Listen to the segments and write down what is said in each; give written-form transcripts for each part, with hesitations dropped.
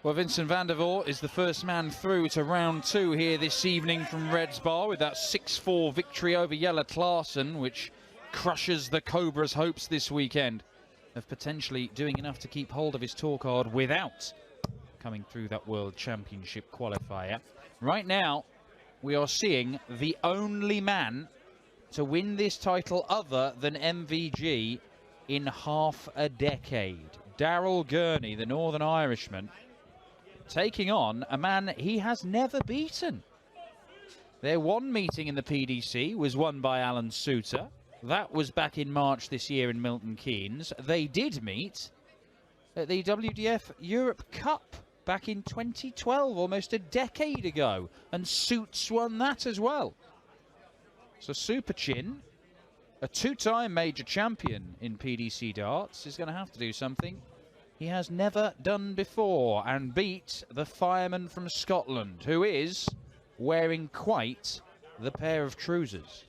Well, Vincent van der Voort is the first man through to round 2 here this evening from Reds Bar with that 6-4 victory over Jelle Klaassen, which crushes the Cobras' hopes this weekend of potentially doing enough to keep hold of his tour card without coming through that World Championship qualifier. Right now, we are seeing the only man to win this title other than MVG in half a decade. Daryl Gurney, the Northern Irishman, taking on a man he has never beaten. Their one meeting in the PDC was won by Alan Soutar. That was back in March this year in Milton Keynes. They did meet at the WDF Europe Cup back in 2012, almost a decade ago, and Souts won that as well. So Super Chin, a two-time major champion in PDC darts, is going to have to do something he has never done before and beat the fireman from Scotland, who is wearing quite the pair of trousers.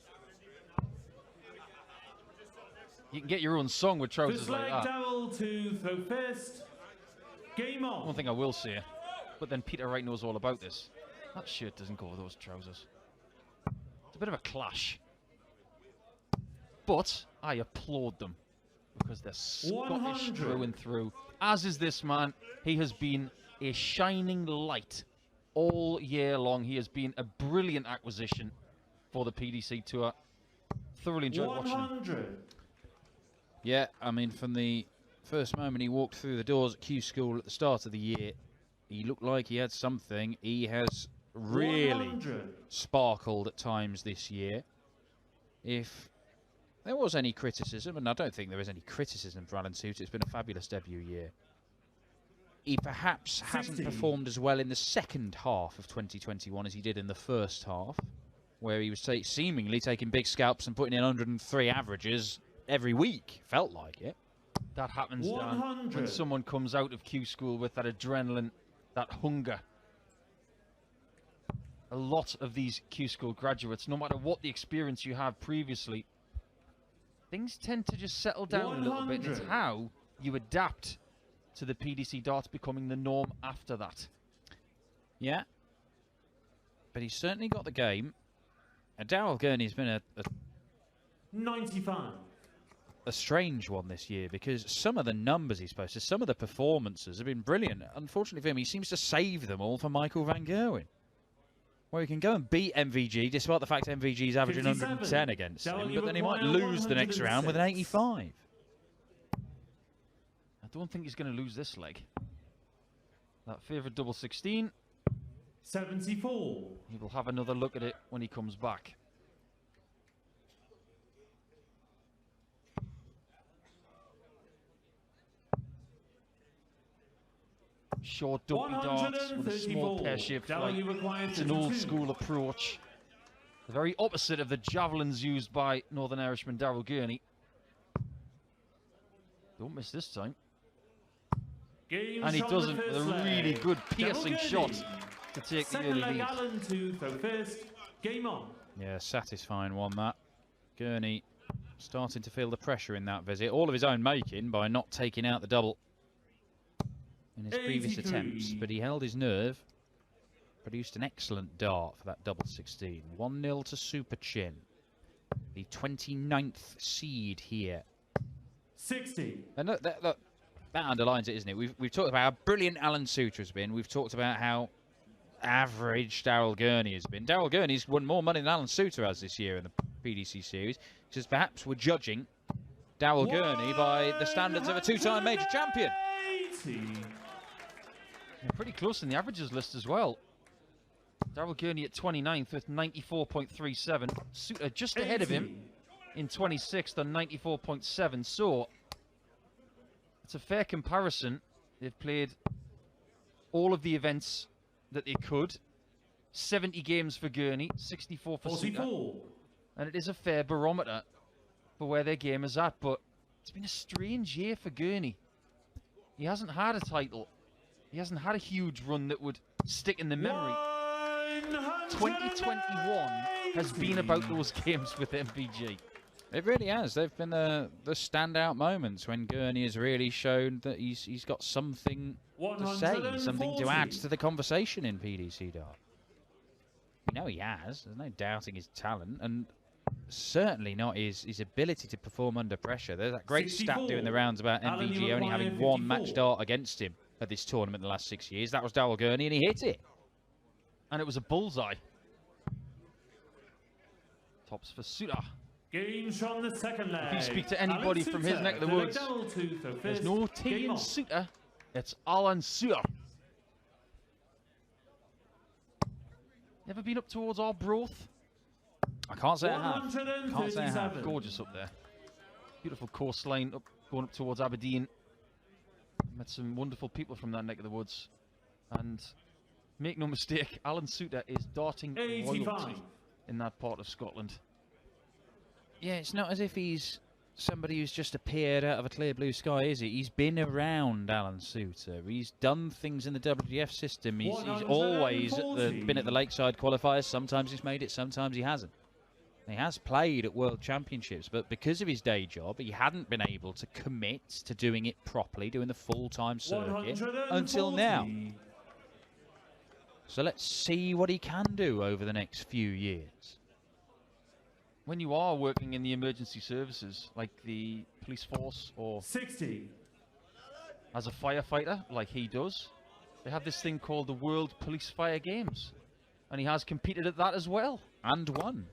You can get your own song with trousers like that. Daryl to throw first. Game on. One thing I will say, but then Peter Wright knows all about this. That shirt doesn't go with those trousers. It's a bit of a clash. But I applaud them because they're Scottish 100. through and through. As is this man. He has been a shining light all year long. He has been a brilliant acquisition for the PDC Tour. Thoroughly enjoyed watching him. Yeah, I mean, from the first moment he walked through the doors at Q School at the start of the year, he looked like he had something. He has really 100. sparkled at times this year. If there was any criticism, and I don't think there is any criticism for Alan Soutar, it's been a fabulous debut year. He perhaps hasn't performed as well in the second half of 2021 as he did in the first half, where he was seemingly taking big scalps and putting in 103 averages every week. Felt like it. That happens, Dan, when someone comes out of Q School with that adrenaline, that hunger. A lot of these Q School graduates, no matter what the experience you have previously, things tend to just settle down a little bit. It's how you adapt to the PDC darts becoming the norm after that. Yeah. But he's certainly got the game. Daryl Gurney's been a 95. A strange one this year, because some of the numbers he's posted, some of the performances have been brilliant. Unfortunately for him, he seems to save them all for Michael van Gerwen, where he can go and beat MVG, despite the fact MVG's averaging 110 against him, but then he might lose the next round with an 85. I don't think he's going to lose this leg. That favourite double 16. 74. He will have another look at it when he comes back. Short dumpy darts with a small pear-shaped flight. It's an old school approach. The very opposite of the javelins used by Northern Irishman Daryl Gurney. Don't miss this time. And he doesn't, with a really good piercing shot to take the early lead. Alan to throw first. Game on. Yeah, satisfying one, that. Gurney starting to feel the pressure in that visit. All of his own making by not taking out the double in his previous attempts, but he held his nerve, produced an excellent dart for that double 16. 1-0 to Super Chin, the 29th seed here. 60. And look, that underlines it, isn't it? We've talked about how brilliant Alan Soutar has been. We've talked about how average Daryl Gurney has been. Daryl Gurney's won more money than Alan Soutar has this year in the PDC series, because perhaps we're judging Daryl Gurney by the standards of a two-time major champion. Pretty close in the averages list as well. Daryl Gurney at 29th with 94.37. Soutar just ahead of him in 26th on 94.7. So it's a fair comparison. They've played all of the events that they could. 70 games for Gurney, 64 for Soutar. And it is a fair barometer for where their game is at. But it's been a strange year for Gurney. He hasn't had a title. He hasn't had a huge run that would stick in the memory. 2021 has been about those games with MVG. It really has. They've been the standout moments when Gurney has really shown that he's got something to say, something to add to the conversation in PDC Dart. We know he has. There's no doubting his talent, and certainly not his ability to perform under pressure. There's that great stat doing the rounds about MVG only having 1 match dart against him at this tournament in the last 6 years. That was Daryl Gurney, and he hit it. And it was a bullseye. Tops for Soutar. Games from the second leg. If you speak to anybody from his neck of the woods, there's no T in Soutar. It's Alan Soutar. Never been up towards Arbroath? I can't say I have. Can't say I have. Gorgeous up there. Beautiful coastline going up towards Aberdeen. Met some wonderful people from that neck of the woods. And make no mistake, Alan Soutar is darting royalty in that part of Scotland. Yeah, it's not as if he's somebody who's just appeared out of a clear blue sky, is he? He's been around, Alan Soutar. He's done things in the WGF system. He's always been at the Lakeside qualifiers. Sometimes he's made it, sometimes he hasn't. He has played at World Championships, but because of his day job, he hadn't been able to commit to doing it properly, doing the full-time circuit, until now. So let's see what he can do over the next few years. When you are working in the emergency services, like the police force or 60. As a firefighter, like he does, they have this thing called the World Police Fire Games. And he has competed at that as well. And won.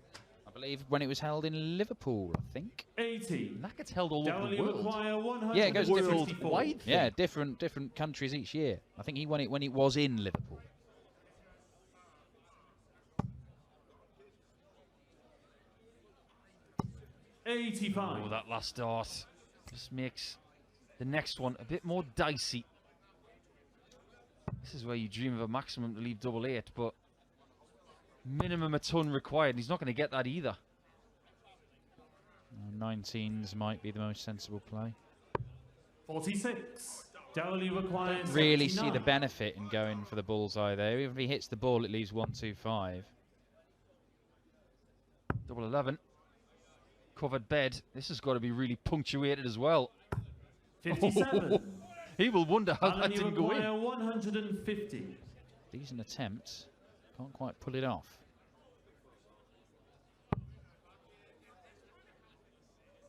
I believe when it was held in Liverpool, I think. 80. And that gets held all over the world. Yeah, it goes worldwide. Yeah, different countries each year. I think he won it when it was in Liverpool. Oh, that last dart just makes the next one a bit more dicey. This is where you dream of a maximum to leave double 8, but minimum a ton required. And he's not going to get that either. 19s might be the most sensible play. 46. Daryl requires. Don't really see the benefit in going for the bullseye there. Even if he hits the ball, it leaves 1-2-5. Double 11. Covered bed. This has got to be really punctuated as well. 57. He will wonder how that didn't go in. 150. Decent attempt. Can't quite pull it off.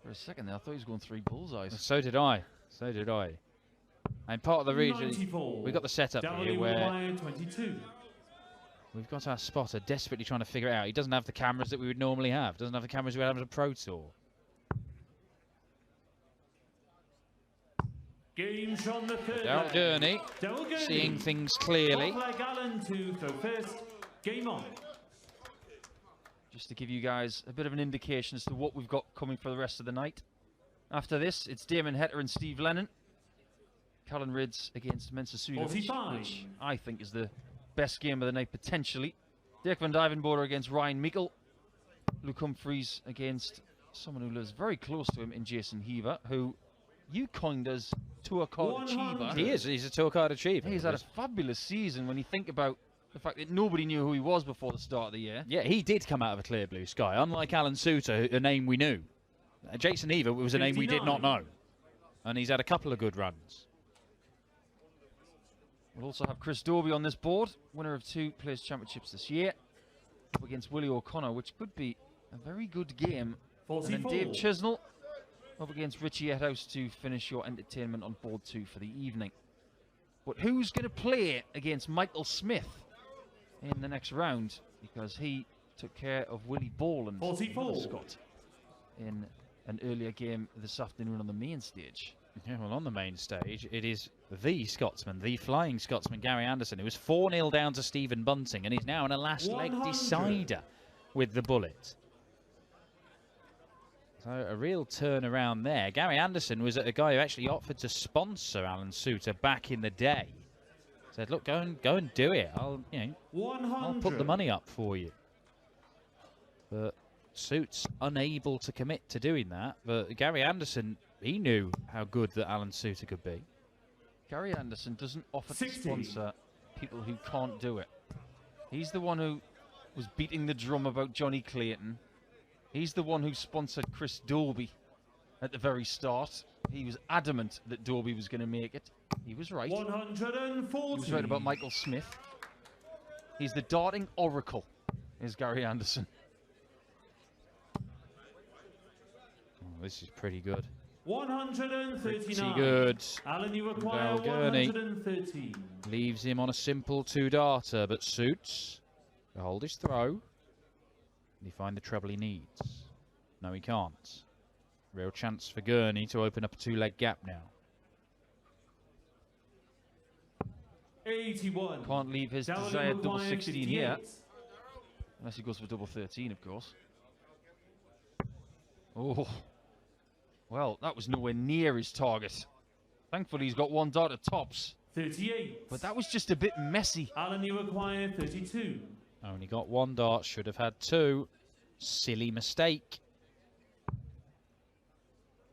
For a second there, I thought he was going 3 bullseyes. So did I. So did I. And part of the region, we've got the setup here where 22. we've got our spotter desperately trying to figure it out. He doesn't have the cameras that we would normally have. Doesn't have the cameras we would have at a Pro Tour. Games from the third. Daryl Gurney, seeing things clearly. Game on. Just to give you guys a bit of an indication as to what we've got coming for the rest of the night. After this, it's Damon Hetter and Steve Lennon. Callan Ridds against Mensa Sudovic, which I think is the best game of the night potentially. Dirk van Dijvenbode against Ryan Meikle. Luke Humphreys against someone who lives very close to him in Jason Heaver, who you coined as tour card achiever. He is. He's a tour card achiever. He's had a fabulous season when you think about the fact that nobody knew who he was before the start of the year. Yeah, he did come out of a clear blue sky, unlike Alan Soutar, a name we knew. Jason Heaver was a name we did not know. And he's had a couple of good runs. We'll also have Chris Dobie on this board, winner of 2 Players' Championships this year, up against Willie O'Connor, which could be a very good game. 44. And then Dave Chisnell up against Richie Ethouse to finish your entertainment on board 2 for the evening. But who's going to play against Michael Smith in the next round? Because he took care of Willie Boland, Scott, in an earlier game this afternoon on the main stage. Yeah, well, on the main stage, it is the Scotsman, the flying Scotsman, Gary Anderson, who was 4-0 down to Stephen Bunting, and he's now in a last leg decider with the bullet. So a real turnaround there. Gary Anderson was a guy who actually offered to sponsor Alan Soutar back in the day. Said, look, go and do it. I'll put the money up for you. But Sout's unable to commit to doing that. But Gary Anderson, he knew how good that Alan Soutar could be. Gary Anderson doesn't offer to sponsor people who can't do it. He's the one who was beating the drum about Johnny Clayton. He's the one who sponsored Chris Dolby at the very start. He was adamant that Dolby was going to make it. He was right. 140. He was right about Michael Smith. He's the darting oracle, is Gary Anderson. Oh, this is pretty good. 139. Pretty good. Alan, you require Gurney 113. leaves him on a simple 2-darter, but suits to hold his throw. Can he find the treble he needs? No, he can't. Real chance for Gurney to open up a 2-leg gap now. 81. Can't leave his Daryl, desired you double require 16 58. here. Unless he goes for double 13, of course. Oh. Well, that was nowhere near his target. Thankfully, he's got 1 dart at tops. 38. But that was just a bit messy. Alan, you require 32. Only got 1 dart, should have had 2. Silly mistake.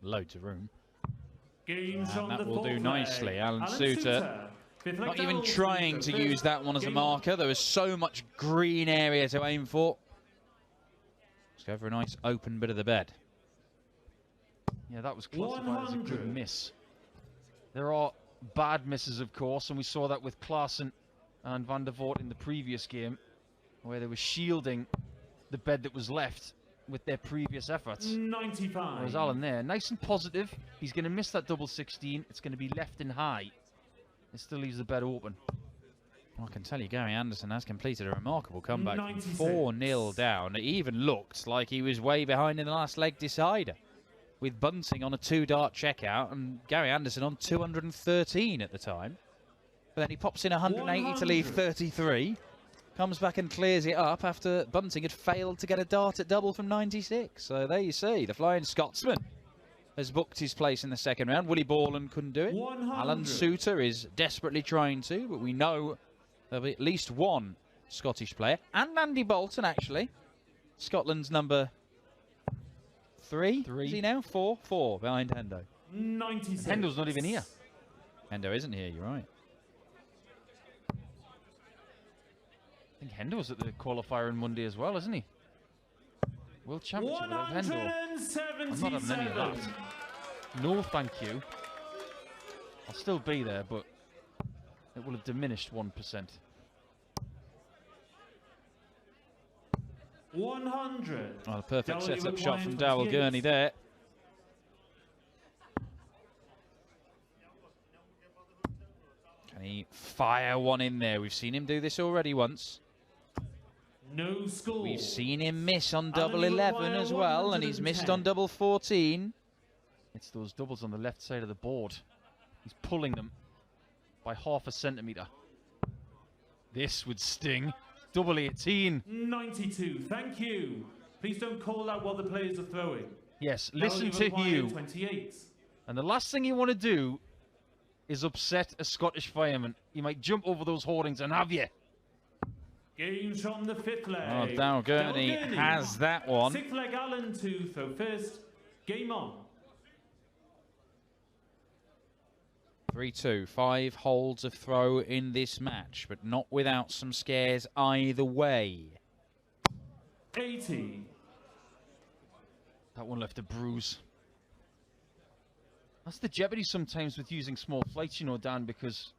Loads of room. Games And on that the will do fourth nicely. leg. Alan Soutar Fifth leg not even Daryl trying Soutar. to First use that one as a game marker. There was so much green area to aim for. Let's go for a nice open bit of the bed. Yeah, that was classified as a good 100. miss. There are bad misses, of course, and we saw that with Klaassen and Van der Voort in the previous game, where they were shielding the bed that was left with their previous efforts. 95. There's Alan there, nice and positive. He's going to miss that double 16. It's going to be left and high. It still leaves the bed open. Well, I can tell you, Gary Anderson has completed a remarkable comeback. 96. 4-0 down. It even looked like he was way behind in the last leg decider, with Bunting on a 2-dart checkout and Gary Anderson on 213 at the time. But then he pops in 180 to leave 33. Comes back and clears it up after Bunting had failed to get a dart at double from 96. So there you see, the Flying Scotsman has booked his place in the second round. Willie Borland couldn't do it. 100. Alan Soutar is desperately trying to, but we know there'll be at least one Scottish player. And Andy Bolton, actually. Scotland's number 3. Is he now? 4? 4 behind Hendo. 96. Hendo's not even here. Hendo isn't here, you're right. I think Hendo was at the qualifier on Monday as well, isn't he? World Championship without Hendo. I'm not having any of 177. that. No, thank you. I'll still be there, but it will have diminished 1%. 100. Oh, the perfect Daryl, you setup shot from require Daryl 28. Gurney there. Can he fire one in there? We've seen him do this already once. No score. We've seen him miss on Alan, double you 11 require as well, and he's missed on 110. double 14. It's those doubles on the left side of the board. He's pulling them by ½ a centimetre. This would sting. Double 18. 92. Thank you. Please don't call out while the players are throwing. Yes, Daryl, listen you to require Hugh. 28. And the last thing you want to do is upset a Scottish fireman. You might jump over those hoardings and have you. Games from the fifth leg. Oh, Daryl Gurney has that one. Sixth leg Alan to throw first. Game on. 3-2. 5 holds of throw in this match, but not without some scares either way. 80. That one left a bruise. That's the jeopardy sometimes with using small flights, you know, Dan, because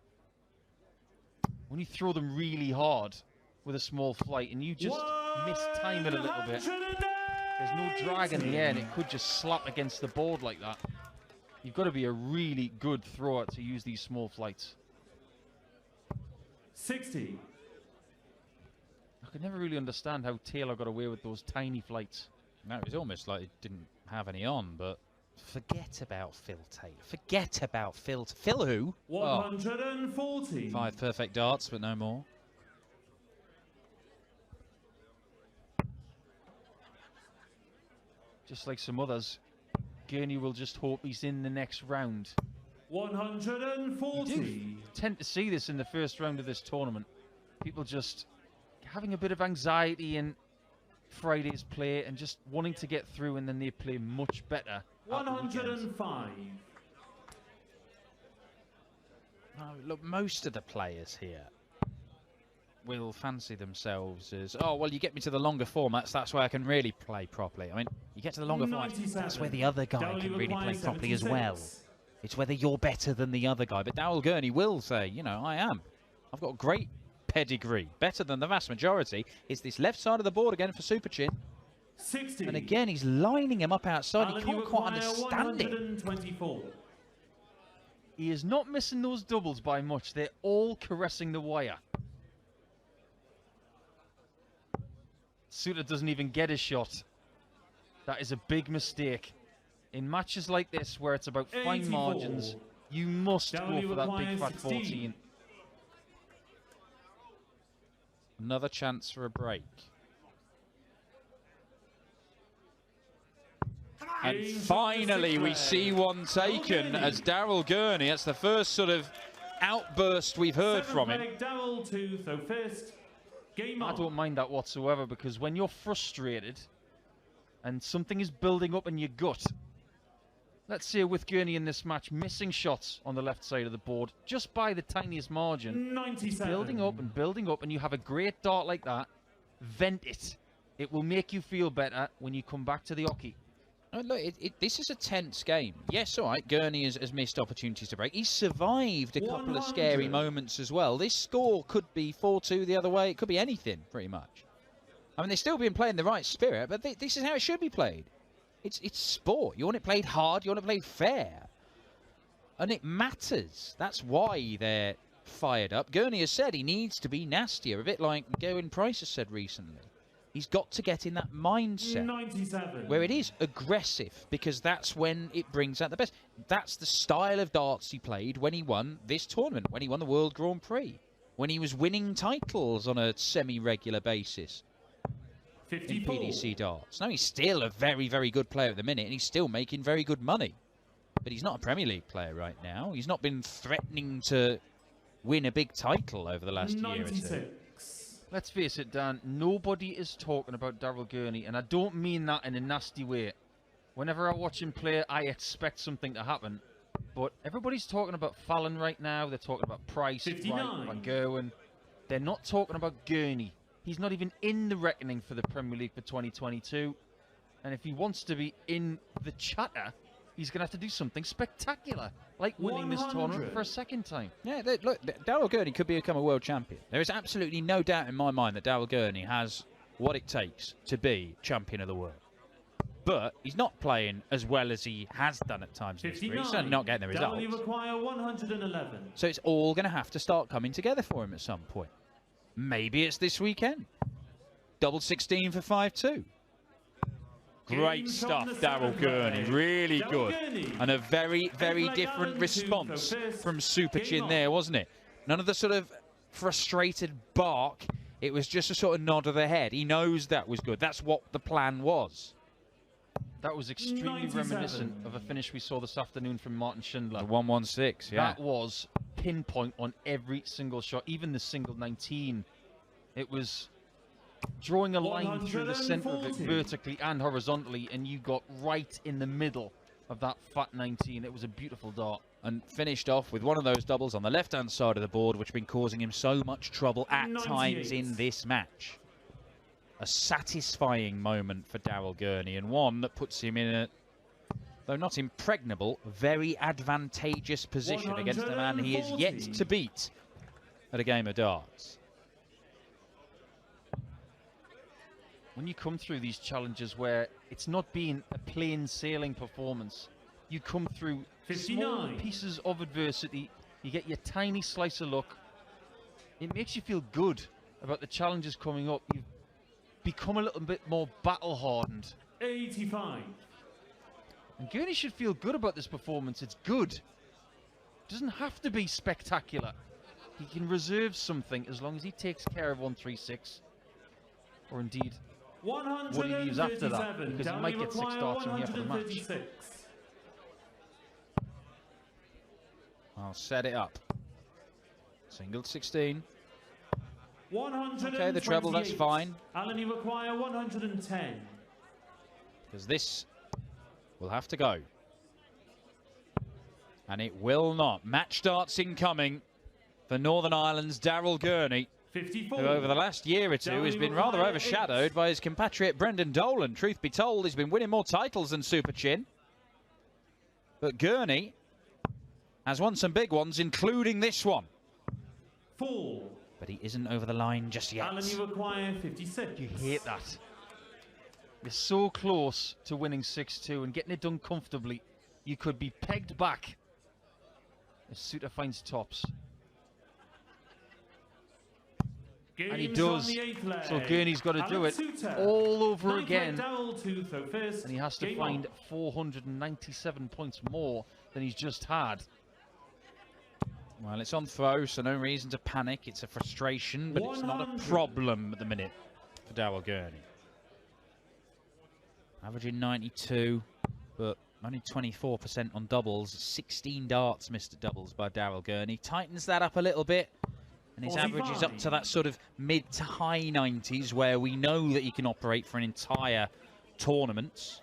when you throw them really hard with a small flight and you just mistime it a little bit, there's no drag in the air and it could just slap against the board like that. You've got to be a really good thrower to use these small flights. 60. I could never really understand how Taylor got away with those tiny flights. No, it was almost like he didn't have any on, but forget about Phil Taylor. Forget about Phil. Phil who? 140. 5 perfect darts, but no more. Just like some others, Gurney will just hope he's in the next round. 140. You tend to see this in the first round of this tournament. People just having a bit of anxiety in Friday's play and just wanting to get through, and then they play much better. 105. No, look, most of the players here will fancy themselves as, oh, well, you get me to the longer formats, that's where I can really play properly. I mean, you get to the longer formats, that's where the other guy can really play properly as well. It's whether you're better than the other guy. But Daryl Gurney will say, you know, I am. I've got great pedigree, better than the vast majority. It's this left side of the board again for Super Chin. 60. And again, he's lining him up outside. He can't quite understand it. He is not missing those doubles by much. They're all caressing the wire. Soutar doesn't even get a shot. That is a big mistake. In matches like this, where it's about fine 84. margins, you must go for that big fat 14. Another chance for a break. And finally, we see one taken as Daryl Gurney. That's the first sort of outburst we've heard from him. Daryl to throw first. Game on. I don't mind that whatsoever, because when you're frustrated and something is building up in your gut, let's say with Gurney in this match, missing shots on the left side of the board, just by the tiniest margin, 97. building up, and you have a great dart like that, vent it. It will make you feel better when you come back to the hockey. Oh, look, this is a tense game. Yes, all right, Gurney has missed opportunities to break. He's survived a couple of scary moments as well. This score could be 4-2 the other way. It could be anything, pretty much. I mean, they've still been playing the right spirit, but this is how it should be played. It's sport. You want it played hard, you want it played fair. And it matters. That's why they're fired up. Gurney has said he needs to be nastier, a bit like Gowan Price has said recently. He's got to get in that mindset 97. where it is aggressive, because that's when it brings out the best. That's the style of darts he played when he won this tournament, when he won the World Grand Prix, when he was winning titles on a semi-regular basis 54. in PDC darts. Now, he's still a very, very good player at the minute, and he's still making very good money. But he's not a Premier League player right now. He's not been threatening to win a big title over the last 96. year or two. Let's face it, Dan, nobody is talking about Daryl Gurney, and I don't mean that in a nasty way. Whenever I watch him play, I expect something to happen. But everybody's talking about Fallon right now. They're talking about Price, 59. Wright, Van Gerwen. They're not talking about Gurney. He's not even in the reckoning for the Premier League for 2022. And if he wants to be in the chatter, he's going to have to do something spectacular, like winning this tournament for a second time. Yeah, look, Daryl Gurney could become a world champion. There is absolutely no doubt in my mind that Daryl Gurney has what it takes to be champion of the world. But he's not playing as well as he has done at times in his career. He's certainly not getting the results. Require 111. So it's all going to have to start coming together for him at some point. Maybe it's this weekend. Double 16 for 5-2. Great stuff, Daryl Gurney. Really good. And a very, very different response from Super Chin there, wasn't it? None of the sort of frustrated bark. It was just a sort of nod of the head. He knows that was good. That's what the plan was. That was extremely reminiscent of a finish we saw this afternoon from Martin Schindler. The 1-1-6, yeah. That was pinpoint on every single shot, even the single 19. It was drawing a line through the center of it vertically and horizontally, and you got right in the middle of that fat 19. It was a beautiful dart. And finished off with one of those doubles on the left-hand side of the board, which has been causing him so much trouble at times in this match. A satisfying moment for Daryl Gurney, and one that puts him in a, though not impregnable, very advantageous position against a man he is yet to beat at a game of darts. When you come through these challenges where it's not been a plain sailing performance, you come through 59. small pieces of adversity, you get your tiny slice of luck. It makes you feel good about the challenges coming up. You've become a little bit more battle-hardened. 85. And Gurney should feel good about this performance. It's good. It doesn't have to be spectacular. He can reserve something as long as he takes care of 136. Or indeed, what he leaves after that, because he might get 6 darts from here for the match. I'll set it up. Single 16. 128. Okay, the treble, that's fine. Alan, you require 110. Because this will have to go. And it will not. Match darts incoming for Northern Ireland's Daryl Gurney. 54. who over the last year or two has been rather overshadowed by his compatriot Brendan Dolan. Truth be told, he's been winning more titles than Super Chin. But Gurney has won some big ones, including this one. 4. But he isn't over the line just yet. Alan, you require 56. You hate that. You're so close to winning 6-2 and getting it done comfortably. You could be pegged back if Soutar finds tops. And he does. So Gurney's got to do it all over again. And he has to find 497 points more than he's just had. Well, it's on throw, so no reason to panic. It's a frustration, but it's not a problem at the minute for Daryl Gurney. Averaging 92, but only 24% on doubles. 16 darts missed at doubles by Daryl Gurney. Tightens that up a little bit, and his average is up to that sort of mid to high 90s, where we know that he can operate for an entire tournament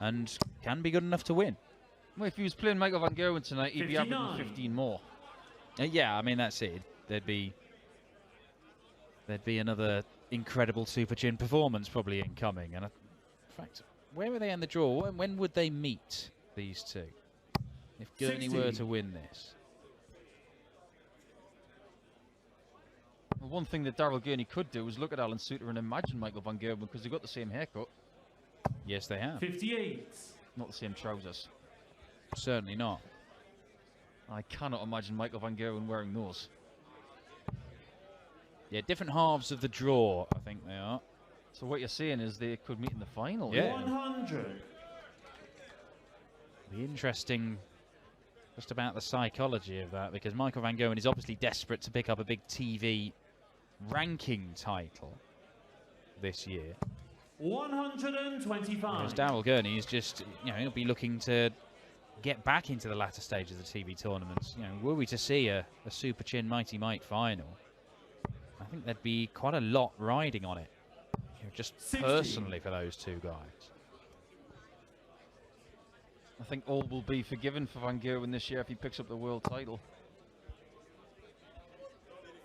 and can be good enough to win. Well, if he was playing Michael van Gerwen tonight, he'd be averaging 15 more. Yeah, I mean, that's it. There'd be another incredible Super Chin performance probably incoming. And in fact, where were they in the draw? When would they meet, these two, if Gurney were to win this? Well, one thing that Daryl Gurney could do is look at Alan Soutar and imagine Michael van Gerwen, because they've got the same haircut. Yes, they have. 58. Not the same trousers. Certainly not. I cannot imagine Michael van Gerwen wearing those. Yeah, different halves of the draw, I think they are. So what you're saying is they could meet in the final? Yeah. 100. Be interesting just about the psychology of that, because Michael van Gerwen is obviously desperate to pick up a big TV ranking title this year. 125. Whereas Daryl Gurney is just, he'll be looking to get back into the latter stages of the TV tournaments. Were we to see a Super Chin Mighty Mike final, I think there'd be quite a lot riding on it, just 60. Personally for those two guys. I think all will be forgiven for Van Gerwen this year if he picks up the world title.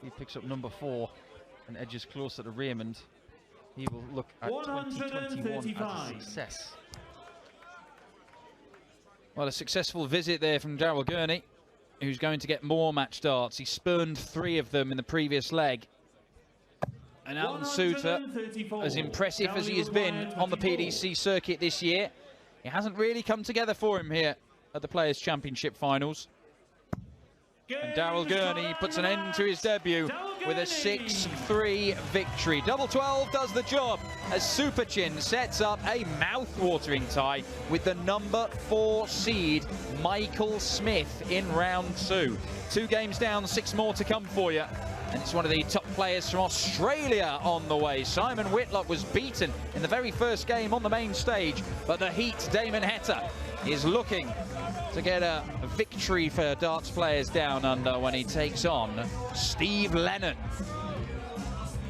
If he picks up number 4 and edges closer to Raymond, he will look at 2021 as a success. Well, a successful visit there from Daryl Gurney, who's going to get more match darts. He spurned 3 of them in the previous leg. And Alan Soutar, as impressive as he has been on the PDC circuit this year, it hasn't really come together for him here at the Players' Championship Finals. And Daryl Gurney puts an end to his debut with a 6-3 victory. Double 12 does the job as Super Chin sets up a mouth-watering tie with the number 4 seed, Michael Smith, in round 2. 2 games down, 6 more to come for you. And it's one of the top players from Australia on the way. Simon Whitlock was beaten in the very first game on the main stage, but the Heat, Damon Heta, is looking to get a victory for darts players down under when he takes on Steve Lennon.